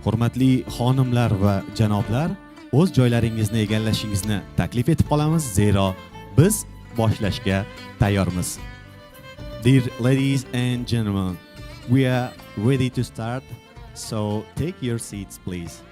Hurmatli xonimlar va janoblar, o'z joylaringizni egallashingizni taklif etib qolamiz, zero biz boshlashga tayyormiz. Dear ladies and gentlemen, we are ready to start, so take your seats please.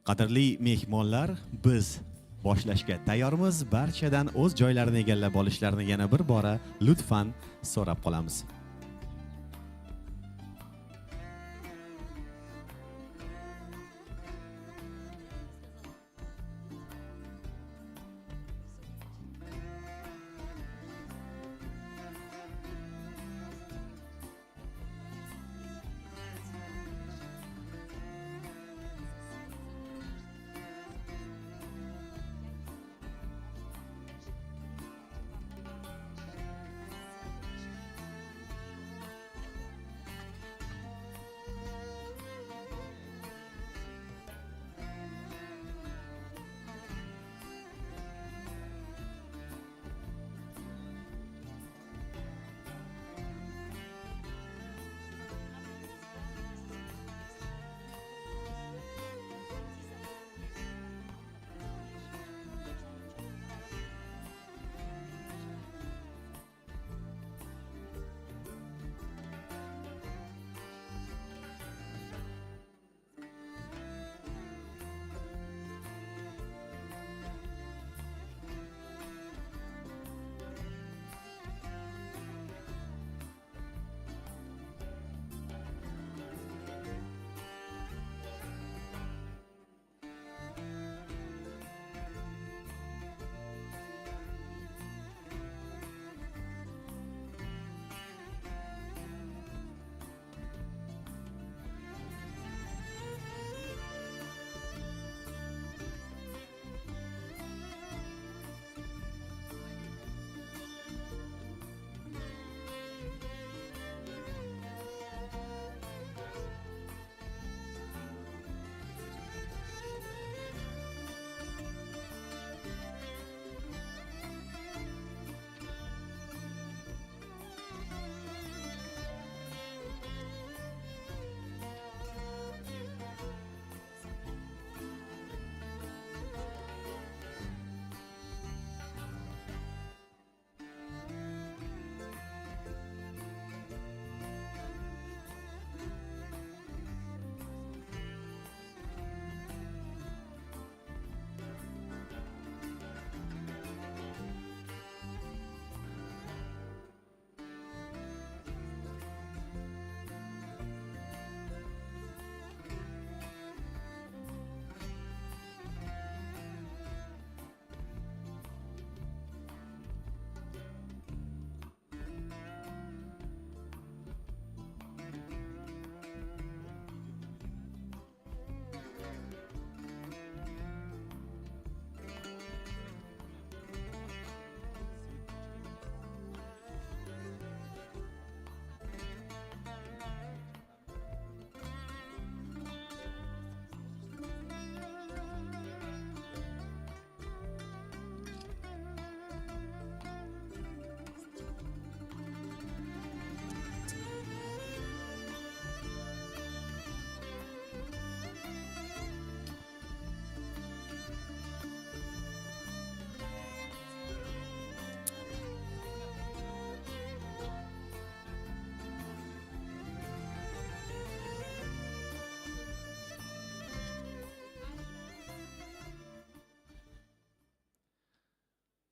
Qadrli mehmonlar, biz boshlashga tayyormiz. Barchadan o'z joylarini egallab olishlarini yana bir bora lutfan so'rab qolamiz.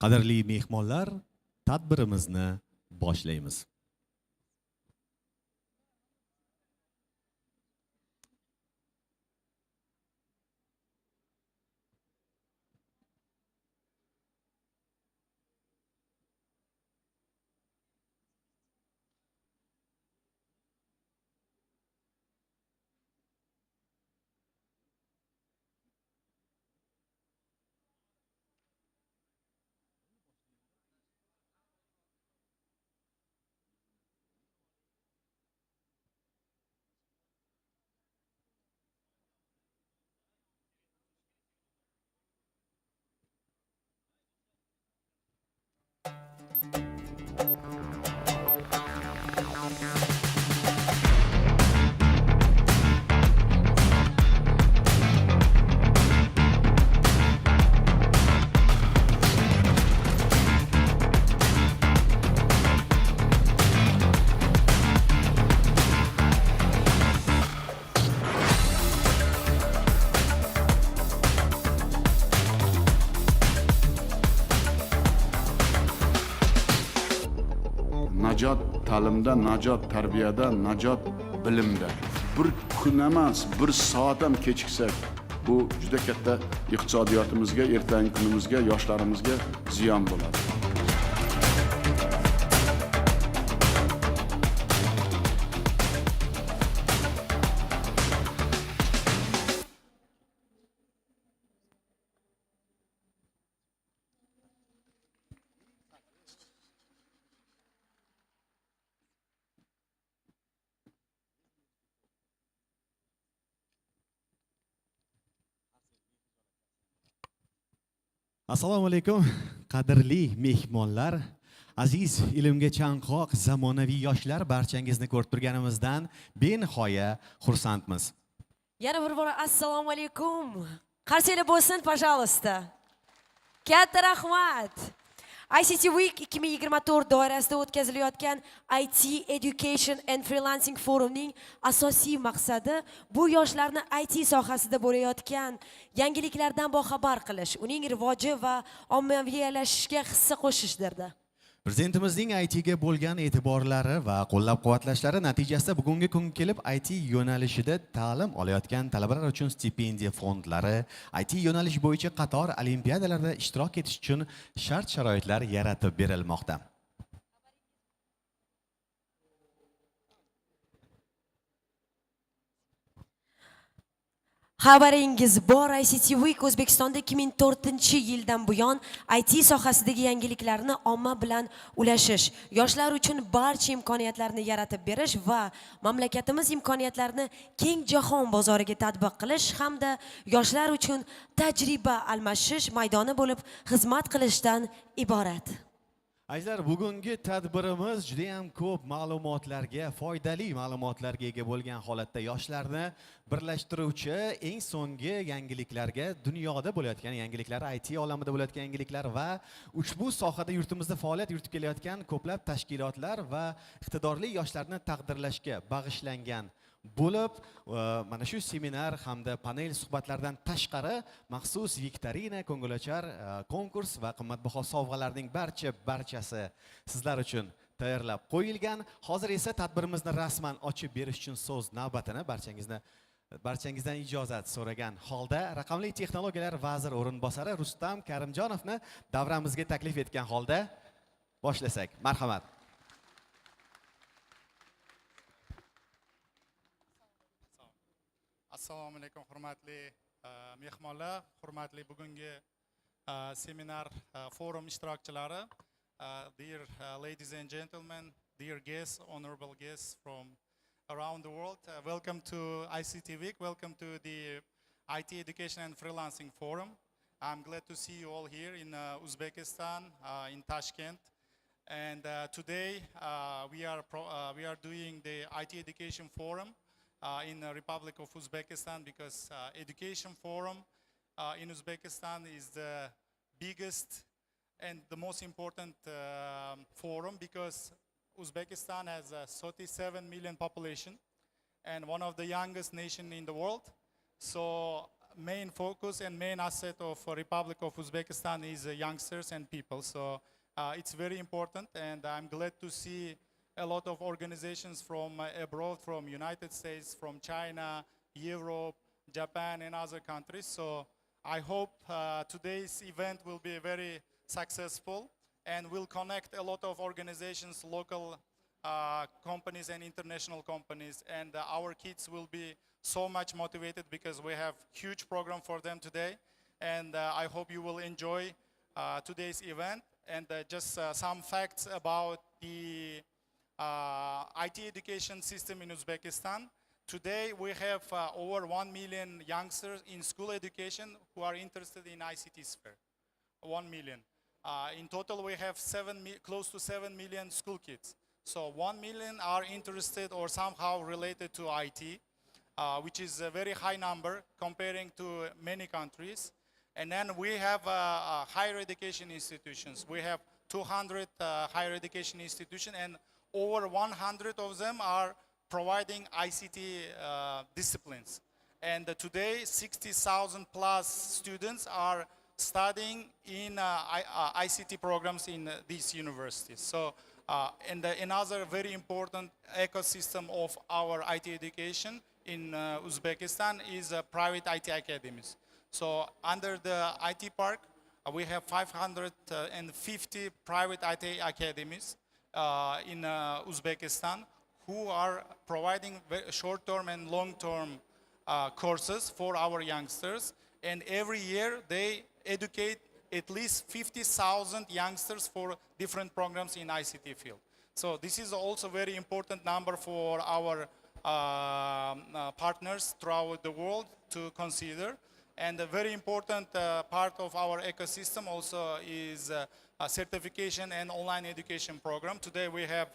Qadrli mehmonlar, tadbirimizni boshlaymiz. najot ta'limda, najot tarbiyada, najot bilimda. Bir kun emas, bir soat ham kechiksak, bu juda katta iqtisodiyotimizga, ertangi kunimizga, yoshlarimizga ziyon bo'ladi. Assalomu alaykum, qadrli mehmonlar, aziz ilmga chanqoq zamonaviy yoshlar, barchangizni ko'rib turganimizdan benihoya xursandmiz. Yana bir bora assalomu alaykum. Qarsanglar bo'lsin, пожалуйста. Katta rahmat. ICT Week 2024 doirasida o'tkazilayotgan IT Education and Freelancing Forumning asosiy maqsadi bu yoshlarni IT sohasida bo'layotgan yangiliklardan boxabar qilish, uning rivoji va ommaviylashishiga hissa qo'shishdirdi. Prezidentimizning ITga bo'lgan e'tiborlari va qo'llab-quvvatlashlari natijasida bugungi kunga kelib IT yo'nalishida ta'lim olayotgan talabalar uchun stipendiya fondlari, IT yo'nalish bo'yicha qator olimpiadalarda ishtirok etish uchun shart-sharoitlar yaratib berilmoqda. Xabaringiz bor, ICT Week O'zbekistonda 2004-yildan buyon IT sohasidagi yangiliklarni omma bilan ulashish, yoshlar uchun barcha imkoniyatlarni yaratib berish va mamlakatimiz imkoniyatlarini keng jahon bozoriga tatbiq qilish hamda yoshlar uchun tajriba almashish maydoni bo'lib xizmat qilishdan iborat. Azizlar, bugungi tadbirimiz juda ham ko'p ma'lumotlarga, foydali ma'lumotlarga ega bo'lgan holatda yoshlarni birlashtiruvchi eng so'nggi yangiliklarga, dunyoda bo'layotgan yangiliklar, IT olamida bo'layotgan yangiliklar va ushbu sohada yurtimizda faoliyat yuritib kelayotgan ko'plab tashkilotlar va iqtidorli yoshlarni taqdirlashga bag'ishlangan bo'lib, mana shu seminar hamda panel suhbatlardan tashqari maxsus viktorina, ko'ngilochar konkurs va qimmatbaho sovg'alarning barchasi sizlar uchun tayyorlab qo'yilgan. Hozir esa tadbirimizni rasman ochib berish uchun so'z navbatini barchangizdan ijozat so'ragan holda raqamli texnologiyalar vaziri o'rinbosari Rustam Karimjonovni davramizga taklif etgan holda boshlasak. Marhamat. Assalomu alaykum hurmatli mehmonlar, hurmatli bugungi seminar forum ishtirokchilari, dear ladies and gentlemen, dear guests, honorable guests from around the world. Welcome to ICT Week, welcome to the IT Education and Freelancing Forum. I'm glad to see you all here in Uzbekistan, in Tashkent. And today we are doing the IT Education Forum in the Republic of Uzbekistan because Education Forum in Uzbekistan is the biggest and the most important forum because Uzbekistan has a 37 million population and one of the youngest nation in the world. So main focus and main asset of Republic of Uzbekistan is youngsters and people. So it's very important, and I'm glad to see a lot of organizations from abroad, from United States, from China, Europe, Japan, and other countries. So I hope today's event will be very successful and will connect a lot of organizations, local companies and international companies. And our kids will be so much motivated because we have huge program for them today. And I hope you will enjoy today's event. And just some facts about the IT education system in Uzbekistan. Today we have over 1 million youngsters in school education who are interested in ICT sphere. 1 million. In total we have close to 7 million school kids. So 1 million are interested or somehow related to IT, which is a very high number comparing to many countries. And then we have higher education institutions. We have 200 higher education institutions, and over 100 of them are providing ICT disciplines. And today 60,000 plus students are studying in ICT programs in these universities. So Another very important ecosystem of our IT education in Uzbekistan is private IT academies. So under the IT park, we have 550 private IT academies in Uzbekistan who are providing short-term and long-term courses for our youngsters. And every year they educate at least 50,000 youngsters for different programs in ICT field. So this is also very important number for our partners throughout the world to consider. And a very important part of our ecosystem also is a certification and online education program. Today we have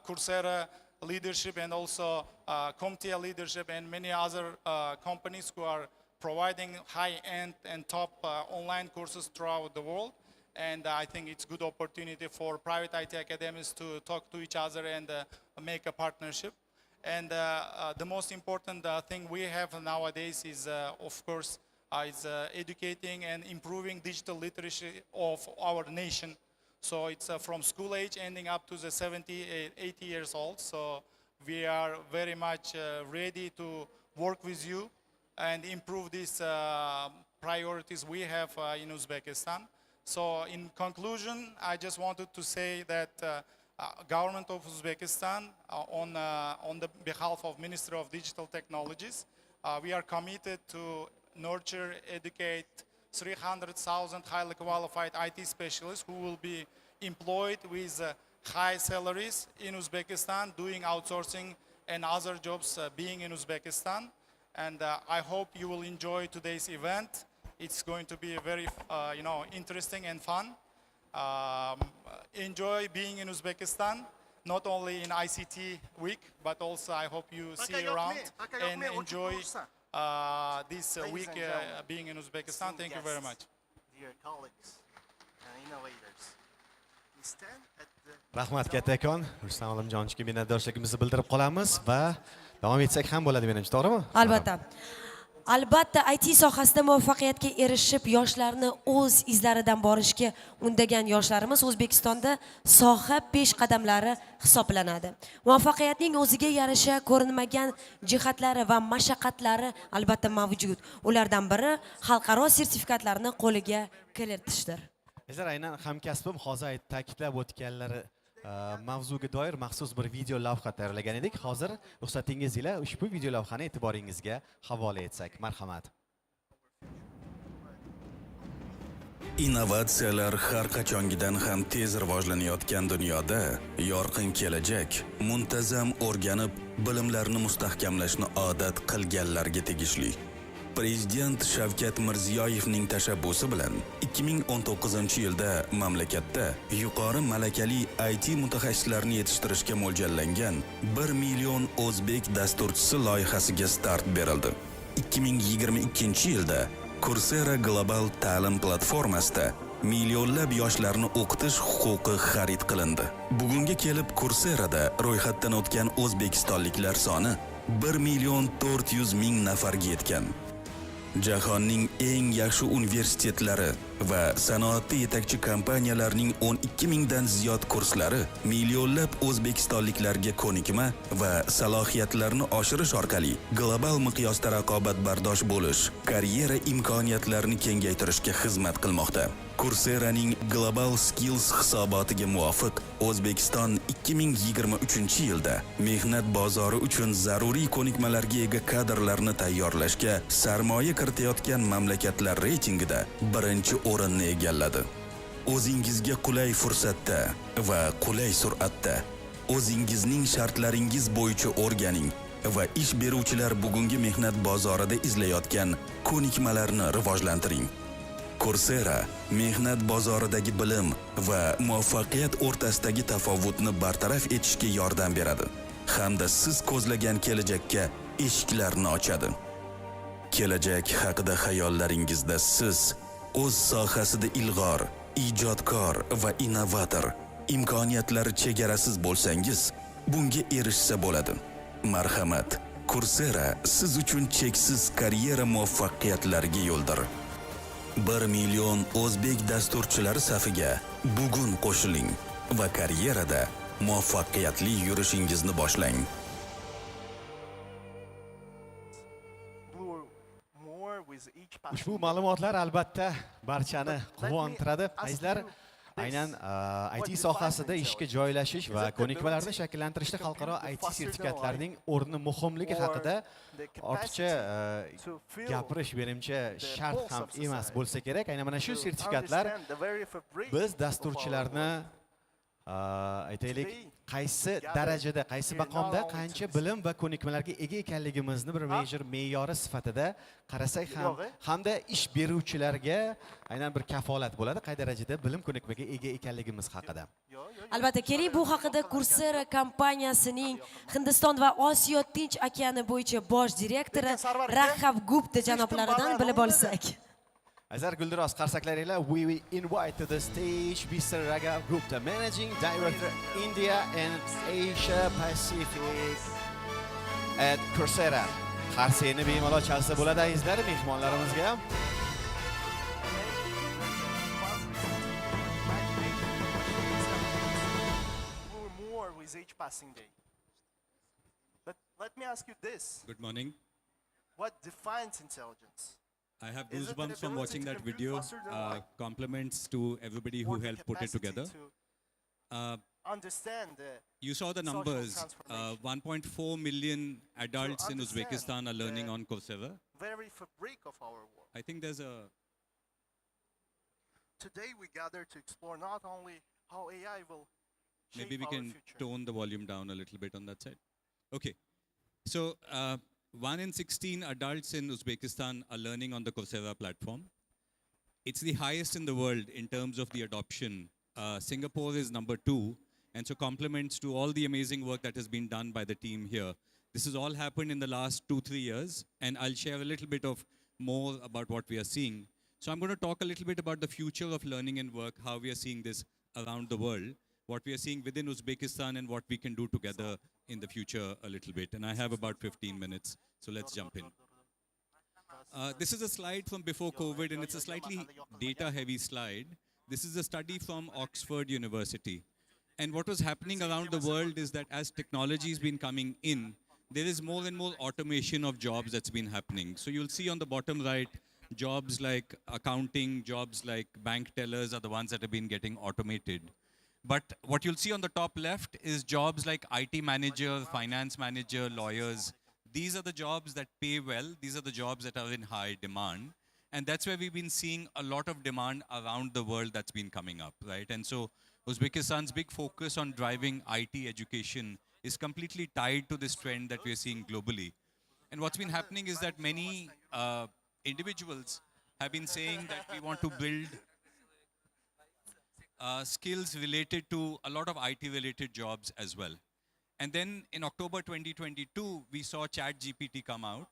Coursera leadership and also CompTIA leadership and many other companies who are providing high-end and top online courses throughout the world. And I think it's a good opportunity for private IT academies to talk to each other and make a partnership. And the most important thing we have nowadays is, of course, is educating and improving digital literacy of our nation. So it's from school age ending up to the 70, 80 years old. So we are very much ready to work with you and improve these priorities we have in Uzbekistan. So in conclusion, I just wanted to say that government of Uzbekistan on the behalf of Ministry of Digital Technologies, we are committed to nurture, educate 300,000 highly qualified IT specialists who will be employed with high salaries in Uzbekistan, doing outsourcing and other jobs being in Uzbekistan. And I hope you will enjoy today's event. It's going to be very interesting and fun. Enjoy being in Uzbekistan, not only in ICT week, but also I hope you see around and enjoy this week being in Uzbekistan. Thank you very much. Dear colleagues and innovators, we stand at the Rahmat kattakon, Rustam Olimjonchiga minnatdorchiligimizni bildirib qolamiz va davom etsak ham bo'ladi menimcha, to'g'rimi? Albatta. Albatta IT sohasida muvaffaqiyatga erishib, yoshlarni o'z izlaridan borishga undagan yoshlarimiz O'zbekistonda soha 5 qadamlari hisoblanadi. Muvaffaqiyatning o'ziga yarasha ko'rinmagan jihatlari va mashaqqatlari albatta mavjud. Ulardan biri xalqaro sertifikatlarni qo'liga kiritishdir. Bizlar aynan hamkasbim hozir ta'kidlab o'tganlari mavzuga doir maxsus bir video lavha tayyorlagan edik. Hozir ruxsatingiz bilan ushbu video lavhani e'tiboringizga havola etsak, marhamat. Innovatsiyalar har qachongidan ham tez rivojlanayotgan dunyoda yorqin kelajak muntazam o'rganib, bilimlarni mustahkamlashni odat qilganlarga tegishli. Prezident Shavkat Mirziyoyevning tashabbusi bilan 2019-yilda mamlakatda yuqori malakali IT mutaxassislarini yetishtirishga mo'ljallangan 1 million o'zbek dasturchisi loyihasiga start berildi. 2022-yilda Coursera global ta'lim platformasida millionlab yoshlarni o'qitish huquqi xarid qilindi. Bugunga kelib Coursera'da ro'yxatdan o'tgan o'zbekistonliklar soni 1,400,000 nafarga yetgan. Jahonning eng yaxshi universitetlari va sanoatda yetakchi kompaniyalarning 12,000 dan ziyod kurslari millionlab o'zbekistonliklarga ko'nikma va salohiyatlarni oshirish orqali global miqyosda raqobatbardosh bo'lish, karyera imkoniyatlarini kengaytirishga xizmat qilmoqda. Courseraning Global Skills hisobotiga muvofiq O'zbekiston 2023-yilda mehnat bozori uchun zaruriy ko'nikmalarga ega kadrlarni tayyorlashga sarmoya kiritayotgan mamlakatlar reytingida birinchi o'rinni egalladi. O'zingizga qulay fursatda va qulay sur'atda o'zingizning shartlaringiz bo'yicha o'rganing va ish beruvchilar bugungi mehnat bozorida izlayotgan ko'nikmalarni rivojlantiring. Coursera mehnat bozoridagi bilim va muvaffaqiyat o'rtasidagi tafovutni bartaraf etishga yordam beradi hamda siz ko'zlagan kelajakka eshiklarni ochadi. Kelajak haqida xayollaringizda siz o'z sohasida ilg'or, ijodkor va innovator, imkoniyatlari chegarasiz bo'lsangiz, bunga erishsa bo'ladi. Marhamat, Coursera siz uchun cheksiz karyera muvaffaqiyatlariga yo'ldir. 1 million o'zbek dasturchilari safiga bugun qo'shiling va karyerada muvaffaqiyatli yurishingizni boshlang. Blue more with each passing Ushbu day. ma'lumotlar albatta barchani But let me quvontiradi. ask Azizlar, you this. aynan What IT defines sohasida ishga intelligence? joylashish Is va it the ko'nikmalarni ability shakllantirishda to xalqaro compute IT faster than sertifikatlarning light, o'rni muhimligi or haqida the ortiqcha capacity to feel gapirish menimcha the shart pulse ham of emas society, bo'lsa kerak. Aynan mana shu to sertifikatlar understand the very fabric biz of our dasturchilarni world. aytaylik Today, qaysi gather darajada, qaysi here maqomda not only qancha to bilim va ko'nikmalarga ega ekanligimizni bir me'yori sifatida qarasak ham, Yo'g'i. hamda ish beruvchilarga aynan bir kafolat bo'ladi, qay darajada bilim ko'nikmaga ega ekanligimiz haqida. Albatta, keling bu haqida Coursera kompaniyasining Hindiston va Osiyo Tinch okeani bo'yicha bosh direktori Lekin Sarvar aka, Rahab Gupta hech kim janoblaridan barvaqt bilib bo'lmadi. olsak. Azar Guldiroz qarsaklaringlar. We invite to the stage Mr. Raghav Gupta, Managing Director India and Asia Pacific at Coursera. Qarsiyni bemalol chalsa bo'ladi azizlar, mehmonlarimizga. More with each passing day. But let me ask you this. Good morning. What defines intelligence? I have Is it the goosebumps from ability watching to that compute video. faster than light? Compliments to everybody who Or the helped put it capacity together. to Uh, understand the you saw the social numbers. transformation. 1.4 million adults in understand Uzbekistan are learning the- on Coursera. very fabric of our world. I think there's a Today we gather to explore not only how AI will shape maybe we our can future. tone the volume down a little bit on that side. Okay. So 1 in 16 adults in Uzbekistan are learning on the Coursera platform. It's the highest in the world in terms of the adoption. Singapore is number 2. And so compliments to all the amazing work that has been done by the team here. This has all happened in the last 2-3 years. And I'll share a little bit of more about what we are seeing. So I'm going to talk a little bit about the future of learning and work, how we are seeing this around the world, what we are seeing within Uzbekistan, and what we can do together in the future a little bit. And I have about 15 minutes, so let's jump in. This is a slide from before COVID, and it's a slightly data-heavy slide. This is a study from Oxford University. And what was happening around the world is that as technology has been coming in, there is more and more automation of jobs that's been happening. So you'll see on the bottom right, jobs like accounting, jobs like bank tellers are the ones that have been getting automated. But what you'll see on the top left is jobs like IT manager, finance manager, lawyers. These are the jobs that pay well. These are the jobs that are in high demand. And that's where we've been seeing a lot of demand around the world that's been coming up, right? And so Uzbekistan's big focus on driving IT education is completely tied to this trend that we're seeing globally. And what's been happening is that many individuals have been saying that we want to build skills related to a lot of IT-related jobs as well. And then in October 2022, we saw ChatGPT come out.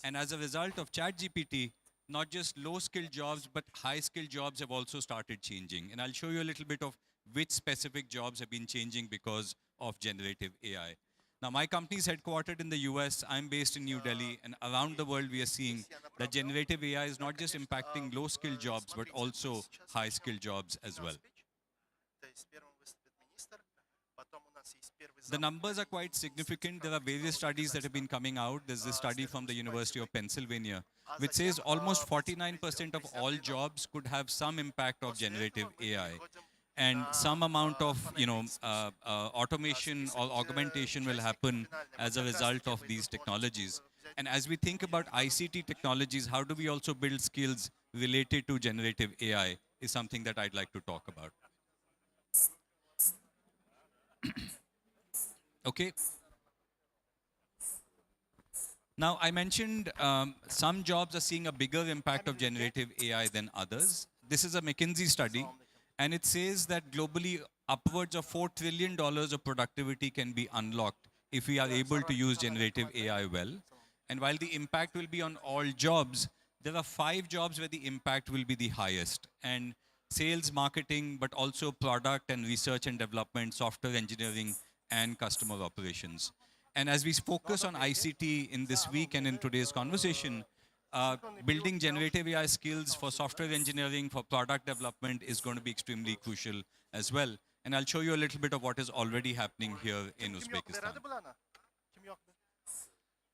And as a result of ChatGPT, not just low-skilled jobs, but high-skilled jobs have also started changing. And I'll show you a little bit of which specific jobs have been changing because of generative AI. Now, my company is headquartered in the US. I'm based in New Delhi. And around the world, we are seeing that generative AI is not just impacting low-skilled jobs, but also high-skilled jobs as well. The numbers are quite significant. There are various studies that have been coming out. There's this study from the University of Pennsylvania, which says almost 49% of all jobs could have some impact of generative AI. And some amount of, automation or augmentation will happen as a result of these technologies. And as we think about ICT technologies, how do we also build skills related to generative AI is something that I'd like to talk about. Okay. Now, I mentioned some jobs are seeing a bigger impact of generative AI than others. This is a McKinsey study, and it says that globally, upwards of $4 trillion of productivity can be unlocked if we are able to use generative AI well. And while the impact will be on all jobs, there are 5 jobs where the impact will be the highest. And sales, marketing, but also product and research and development, software engineering, and customer operations. And as we focus on ICT in this week and in today's conversation, building generative AI skills for software engineering, for product development is going to be extremely crucial as well. And I'll show you a little bit of what is already happening here in Kim Uzbekistan. yoqdi bularni? Kim yoqdi?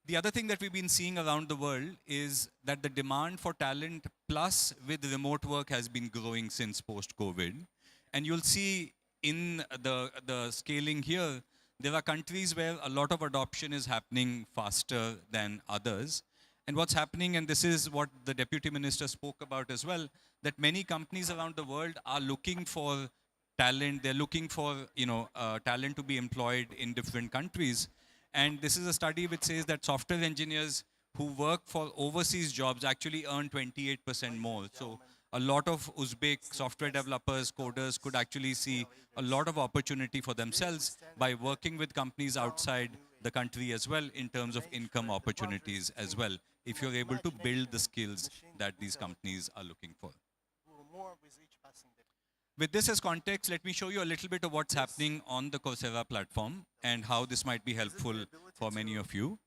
The other thing that we've been seeing around the world is that the demand for talent plus with remote work has been growing since post-COVID. And you'll see in the scaling here, there are countries where a lot of adoption is happening faster than others. And what's happening, and this is what the Deputy Minister spoke about as well, that many companies around the world are looking for talent. They're looking for talent to be employed in different countries. And this is a study which says that software engineers who work for overseas jobs actually earn 28% more. So a lot of Uzbek software developers, coders could actually see a lot of opportunity for themselves by working with companies outside the country as well in terms of income opportunities as well, if you're able to build the skills that these companies are looking for. More with each passing day. With this as context, let me show you a little bit of what's happening on the Coursera platform and how this might be helpful for many of you.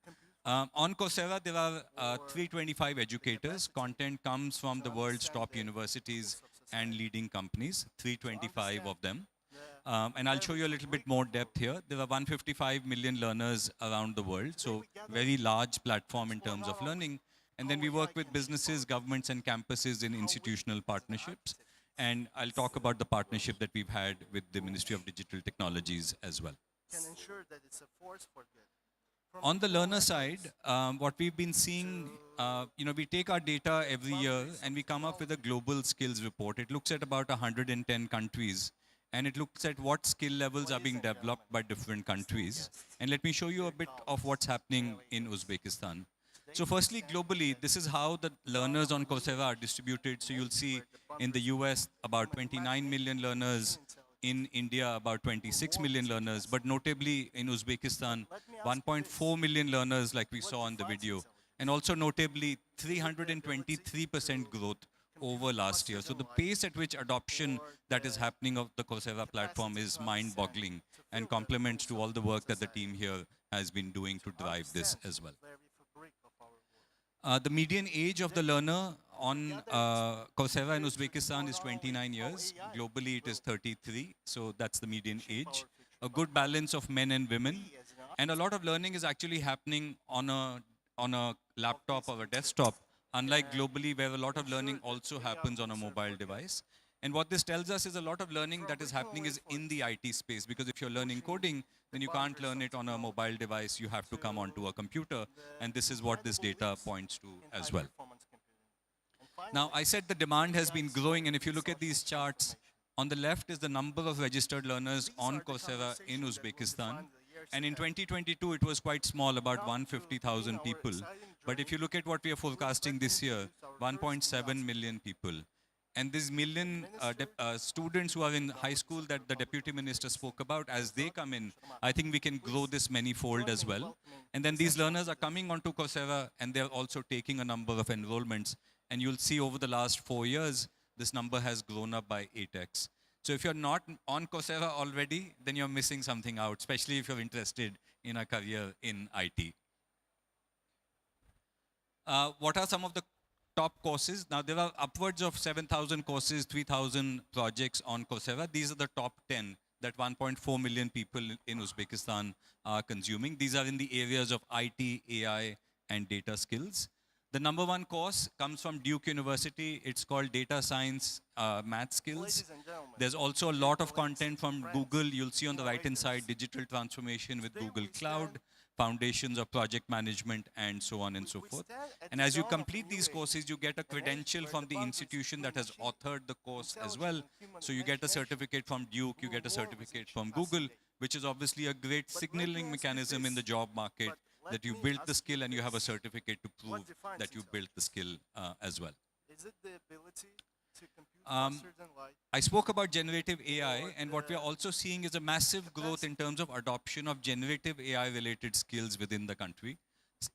On Coursera, there are 325 educators. Content comes from the world's top universities and leading companies, 325 of them. And I'll show you a little bit more depth here. There are 155 million learners around the world, so very large platform in terms of learning. And then we work with businesses, governments, and campuses in institutional partnerships. And I'll talk about the partnership that we've had with the Ministry of Digital Technologies as well. Can ensure that it's a force for good. On the learner side, what we've been seeing, we take our data every year and we come up with a global skills report. It looks at about 110 countries and it looks at what skill levels are being developed by different countries. And let me show you a bit of what's happening in Uzbekistan. So firstly, globally, this is how the learners on Coursera are distributed. So you'll see in the US, about 29 million learners, in India, about 26 million learners, but notably in Uzbekistan, 1.4 million learners like we saw in the video. And also notably, 323% growth over last year. So the pace at which adoption that is happening of the Coursera platform is mind-boggling and complements to all the work that the team here has been doing to drive this as well. The median age of the learner on Coursera in Uzbekistan is 29 years. Globally, it is 33. So that's the median age. A good balance of men and women. And a lot of learning is actually happening on a laptop or a desktop, unlike globally where a lot of learning also happens on a mobile device. And what this tells us is a lot of learning that is happening is in the IT space, because if you're learning coding, then you can't learn it on a mobile device. You have to come onto a computer. And this is what this data points to as well. Now, I said the demand has been growing. And if you look at these charts, on the left is the number of registered learners on Coursera in Uzbekistan. And in 2022, it was quite small, about 150,000 people. But if you look at what we are forecasting this year, 1.7 million people. And these million students who are in high school that the Deputy Minister spoke about, as they come in, I think we can grow this many-fold as well. And then these learners are coming onto Coursera, and they're also taking a number of enrollments. And you'll see over the last 4 years, this number has grown up by 8x. So if you're not on Coursera already, then you're missing something out, especially if you're interested in a career in IT. What are some of the top courses? Now, there are upwards of 7,000 courses, 3,000 projects on Coursera. These are the top 10 that 1.4 million people in Uzbekistan are consuming. These are in the areas of IT, AI, and data skills. The number one course comes from Duke University. It's called Data Science Math Skills. There's also a lot of content from Google. You'll see on the right-hand side, digital transformation with Google Cloud, foundations of project management, and so on and so forth. And as you complete these courses, you get a credential from the institution that has authored the course as well. So you get a certificate from Duke, you get a certificate from Google, which is obviously a great signaling mechanism in the job market, that you built the skill and you have a certificate to prove that you built the skill as well. Is it the ability to compute faster than light? I spoke about generative AI, and what we are also seeing is a massive growth in terms of adoption of generative AI-related skills within the country.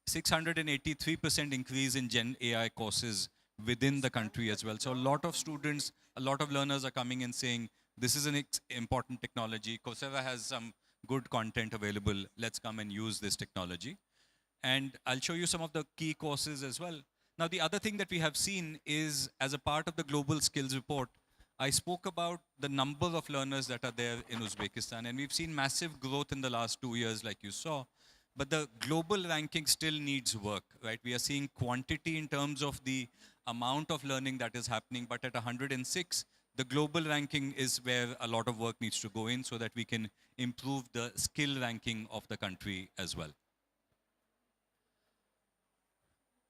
683% increase in Gen AI courses within the country as well. So a lot of students, a lot of learners are coming and saying, this is an important technology. Coursera has some good content available. Let's come and use this technology. And I'll show you some of the key courses as well. Now, the other thing that we have seen is, as a part of the Global Skills Report, I spoke about the number of learners that are there in Uzbekistan, and we've seen massive growth in the last 2 years, like you saw. But the global ranking still needs work, right? We are seeing quantity in terms of the amount of learning that is happening, but at 106, the global ranking is where a lot of work needs to go in so that we can improve the skill ranking of the country as well.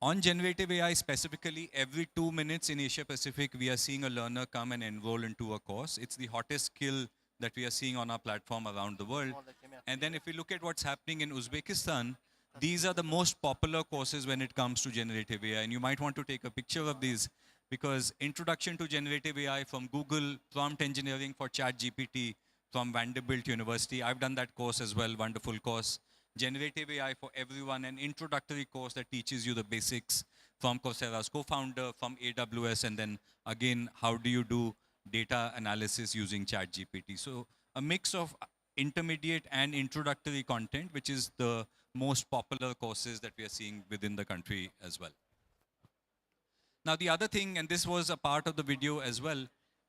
On generative AI specifically, every 2 minutes in Asia Pacific, we are seeing a learner come and enroll into a course. It's the hottest skill that we are seeing on our platform around the world. And then if we look at what's happening in Uzbekistan, these are the most popular courses when it comes to generative AI. And you might want to take a picture of these because Introduction to Generative AI from Google, Prompt Engineering for ChatGPT from Vanderbilt University. I've done that course as well, wonderful course. Generative AI for Everyone, an introductory course that teaches you the basics from Coursera's co-founder, from AWS, and then again, how do you do data analysis using ChatGPT. So a mix of intermediate and introductory content, which is the most popular courses that we are seeing within the country as well. Now, the other thing, and this was a part of the video as well,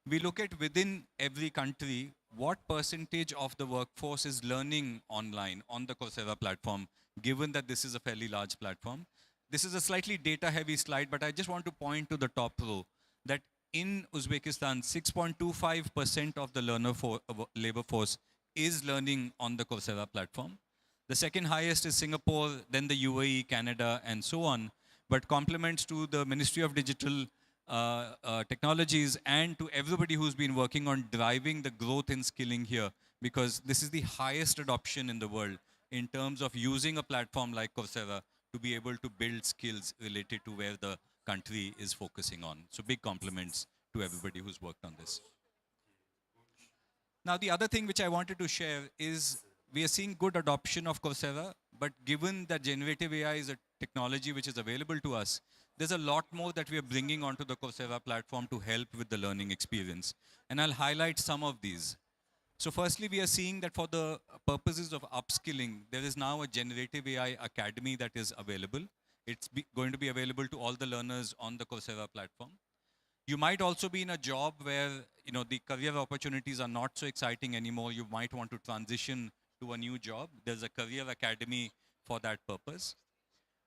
we look at within every country, what percentage of the workforce is learning online on the Coursera platform, given that this is a fairly large platform. This is a slightly data-heavy slide, but I just want to point to the top row, that in Uzbekistan, 6.25% of the labor force is learning on the Coursera platform. The second highest is Singapore, then the UAE, Canada, and so on. But compliments to the Ministry of Digital Technologies and to everybody who's been working on driving the growth in skilling here, because this is the highest adoption in the world in terms of using a platform like Coursera to be able to build skills related to where the country is focusing on. So big compliments to everybody who's worked on this. Now, the other thing which I wanted to share is we are seeing good adoption of Coursera, but given that generative AI is a technology which is available to us, there's a lot more that we are bringing onto the Coursera platform to help with the learning experience. And I'll highlight some of these. So firstly, we are seeing that for the purposes of upskilling, there is now a generative AI academy that is available. It's going to be available to all the learners on the Coursera platform. You might also be in a job where the career opportunities are not so exciting anymore. You might want to transition to a new job. There's a career academy for that purpose.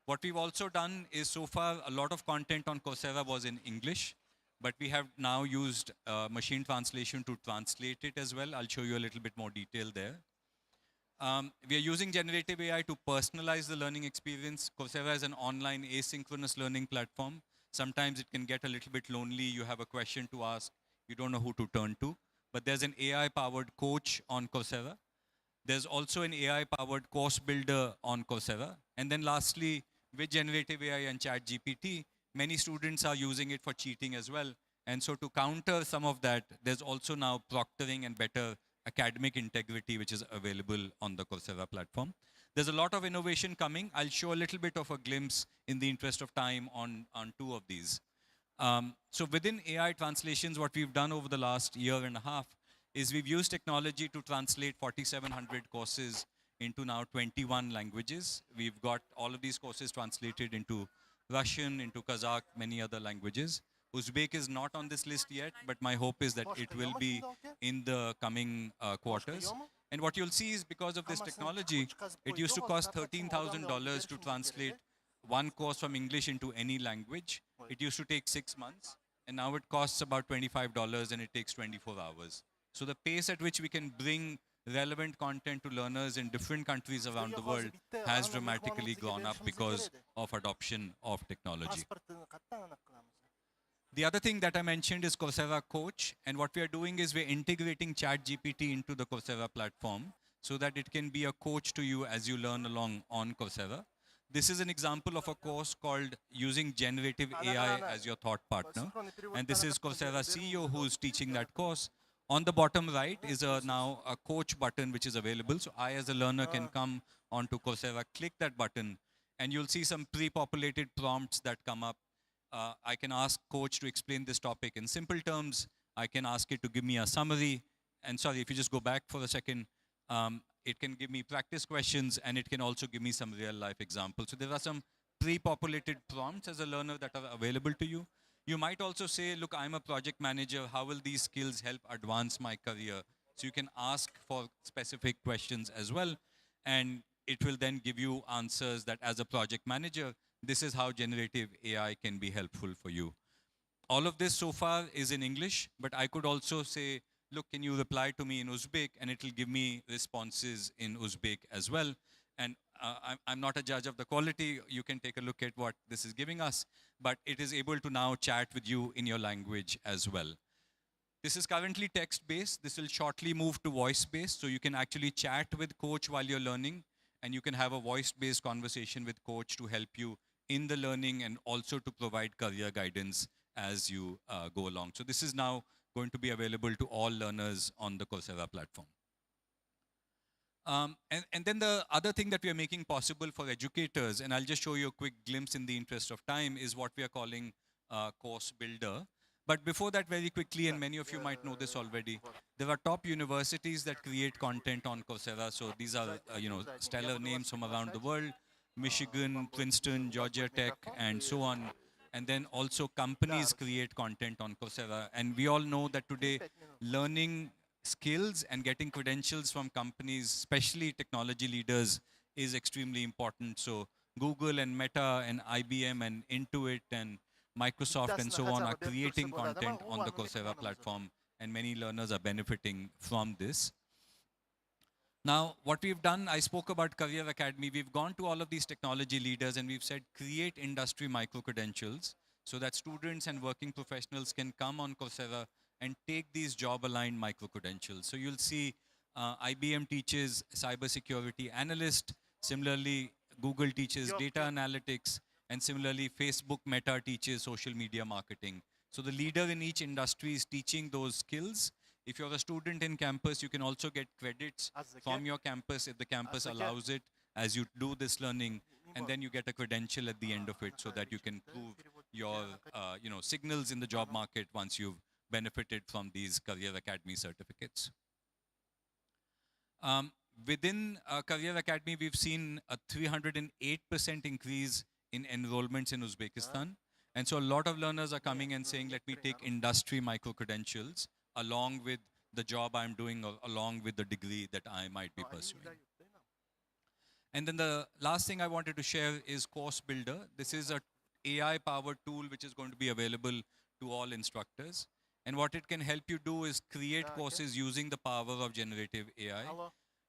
What we've also done is so far a lot of content on Coursera was in English, but we have now used machine translation to translate it as well. I'll show you a little bit more detail there. We are using generative AI to personalize the learning experience. Coursera is an online asynchronous learning platform. Sometimes it can get a little bit lonely. You have a question to ask. You don't know who to turn to. But there's an AI-powered coach on Coursera. There's also an AI-powered course builder on Coursera. And then lastly, with generative AI and ChatGPT, many students are using it for cheating as well. And so to counter some of that, there's also now proctoring and better academic integrity, which is available on the Coursera platform. There's a lot of innovation coming. I'll show a little bit of a glimpse in the interest of time on two of these. So within AI translations, what we've done over the last year and a half is we've used technology to translate 4,700 courses into now 21 languages. We've got all of these courses translated into Russian, into Kazakh, many other languages. Uzbek is not on this list yet, but my hope is that it will be in the coming quarters. And what you'll see is because of this technology, it used to cost $13,000 to translate one course from English into any language. It used to take 6 months, and now it costs about $25 and it takes 24 hours. So the pace at which we can bring relevant content to learners in different countries around the world has dramatically gone up because of adoption of technology. The other thing that I mentioned is Coursera Coach, and what we are doing is we're integrating ChatGPT into the Coursera platform so that it can be a coach to you as you learn along on Coursera. This is an example of a course called Using Generative AI as Your Thought Partner, and this is Coursera CEO who's teaching that course. On the bottom right is now a coach button which is available, so I as a learner can come onto Coursera, click that button, and you'll see some pre-populated prompts that come up. I can ask coach to explain this topic in simple terms. I can ask it to give me a summary. And sorry, if you just go back for a second, it can give me practice questions, and it can also give me some real life examples. So there are some pre-populated prompts as a learner that are available to you. You might also say, look, I'm a project manager. How will these skills help advance my career? So you can ask for specific questions as well. And it will then give you answers that as a project manager, this is how generative AI can be helpful for you. All of this so far is in English, but I could also say, look, can you reply to me in Uzbek? And it will give me responses in Uzbek as well. And I'm not a judge of the quality. You can take a look at what this is giving us, but it is able to now chat with you in your language as well. This is currently text-based. This will shortly move to voice-based, so you can actually chat with coach while you're learning, and you can have a voice-based conversation with coach to help you in the learning and also to provide career guidance as you go along. So this is now going to be available to all learners on the Coursera platform. And then the other thing that we are making possible for educators, and I'll just show you a quick glimpse in the interest of time, is what we are calling Course Builder. But before that, very quickly, and many of you might know this already, there are top universities that create content on Coursera. So these are, stellar names from around the world: Michigan, Princeton, Georgia Tech, and so on. And then also companies create content on Coursera. And we all know that today, learning skills and getting credentials from companies, especially technology leaders, is extremely important. So Google and Meta and IBM and Intuit and Microsoft and so on are creating content on the Coursera platform, and many learners are benefiting from this. Now, what we've done, I spoke about Career Academy. We've gone to all of these technology leaders and we've said, create industry micro-credentials so that students and working professionals can come on Coursera and take these job-aligned micro-credentials. So you'll see IBM teaches cybersecurity analyst. Similarly, Google teaches data analytics. And similarly, Facebook Meta teaches social media marketing. So the leader in each industry is teaching those skills. If you're a student in campus, you can also get credits from your campus if the campus allows it as you do this learning. And then you get a credential at the end of it so that you can prove your signals in the job market once you've benefited from these Career Academy certificates. Within Career Academy, we've seen a 308% increase in enrollments in Uzbekistan. And so a lot of learners are coming and saying, let me take industry micro-credentials along with the job I'm doing or along with the degree that I might be pursuing. And then the last thing I wanted to share is Course Builder. This is a AI-powered tool which is going to be available to all instructors. And what it can help you do is create courses using the power of generative AI.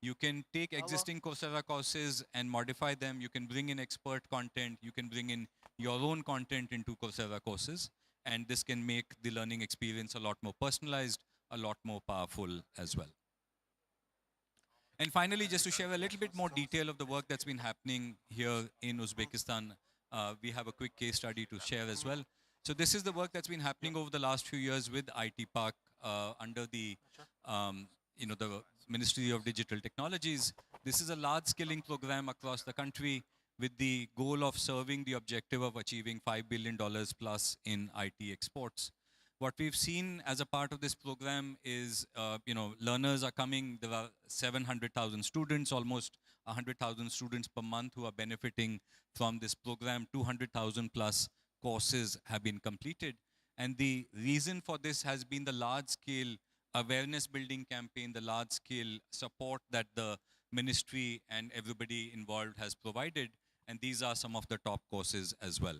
You can take existing Coursera courses and modify them. You can bring in expert content. You can bring in your own content into Coursera courses. And this can make the learning experience a lot more personalized, a lot more powerful as well. And finally, just to share a little bit more detail of the work that's been happening here in Uzbekistan, we have a quick case study to share as well. So this is the work that's been happening over the last few years with IT Park under the the Ministry of Digital Technologies. This is a large skilling program across the country with the goal of serving the objective of achieving $5 billion plus in IT exports. What we've seen as a part of this program is, learners are coming. There are 700,000 students, almost 100,000 students per month who are benefiting from this program. 200,000 plus courses have been completed. And the reason for this has been the large-scale awareness building campaign, the large-scale support that the ministry and everybody involved has provided. And these are some of the top courses as well.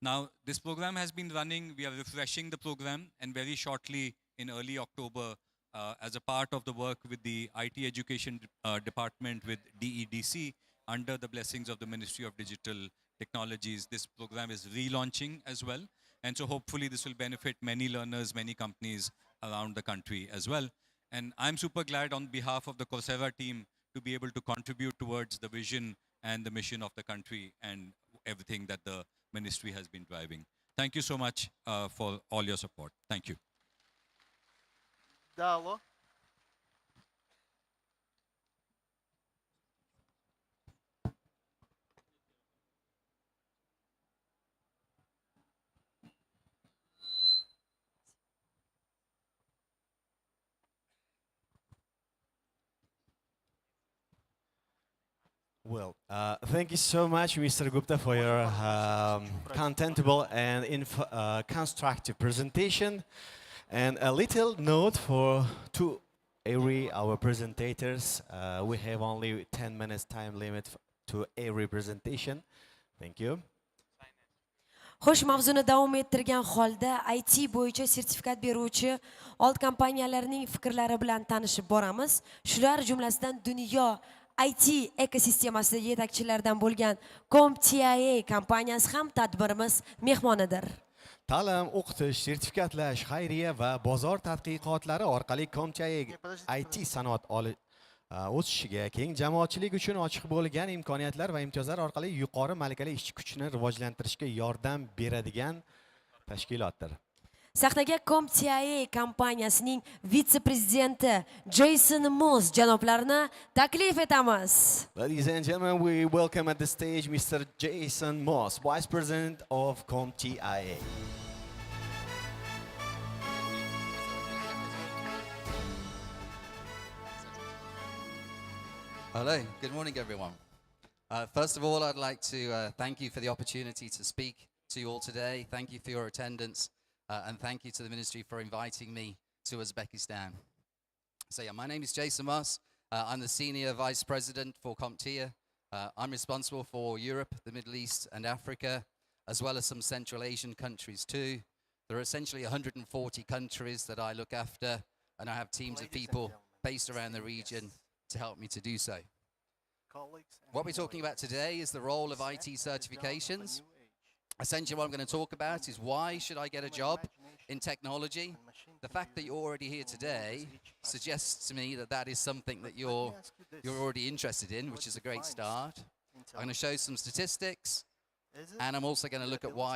Now, this program has been running. We are refreshing the program, and very shortly in early October, as a part of the work with the IT Education Department with DEDC, under the blessings of the Ministry of Digital Technologies, this program is relaunching as well. And so hopefully this will benefit many learners, many companies around the country as well. And I'm super glad on behalf of the Coursera team to be able to contribute towards the vision and the mission of the country and everything that the ministry has been driving. Thank you so much for all your support. Thank you. Dalo. Well, thank you so much, Mr. Gupta, for your contentable and constructive presentation. And a little note to every our presentators. We have only 10 minutes time limit to every presentation. Thank you. Xo'sh, mavzuni davom ettirgan holda IT bo'yicha sertifikat beruvchi old kompaniyalarning fikrlari bilan tanishib boramiz. Shular jumlasidan dunyo IT ekosistemasida yetakchilardan bo'lgan CompTIA kompaniyasi ham tadbirimiz mehmonidir. Ta'lim, o'qitish, sertifikatlash, xayriya va bozor tadqiqotlari orqali CompTIA IT sanoat o'sishiga, keng jamoatchilik uchun ochiq bo'lgan imkoniyatlar va imtiyozlar orqali yuqori malakali ishchi kuchini rivojlantirishga yordam beradigan tashkilotdir. Sahnaga CompTIA kompaniyasining vitse-prezidenti Jason Moss janoblarini taklif etamiz. Ladies and gentlemen, we welcome at the stage Mr. Jason Moss, Vice President of CompTIA. Hello, good morning everyone. First of all, I'd like to thank you for the opportunity to speak to you all today. Thank you for your attendance and thank you to the Ministry for inviting me to Uzbekistan. So yeah, my name is Jason Moss. I'm the Senior Vice President for CompTIA. I'm responsible for Europe, the Middle East and Africa, as well as some Central Asian countries too. There are essentially 140 countries that I look after, and I have teams of people based around the region to help me to do so. What we're talking about today is the role of IT certifications. Essentially what I'm going to talk about is why should I get a job in technology? The fact that you're already here today suggests to me that that is something that you're already interested in, which is a great start. I'm going to show some statistics, and I'm also going to look at why